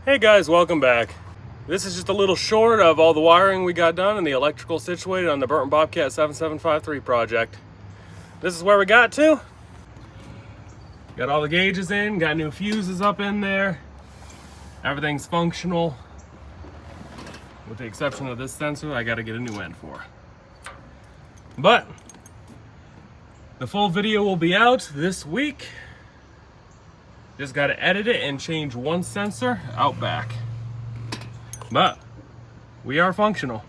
Hey guys, welcome back. This is just a little short of all the wiring we got done and the electrical situated on the Bobcat 7753 project. This is where we got to. Got all the gauges in, got new fuses up in there. Everything's functional. With the exception of this sensor, I gotta get a new end for. But the full video will be out this week. Just gotta edit it and change one sensor out back. But we are functional.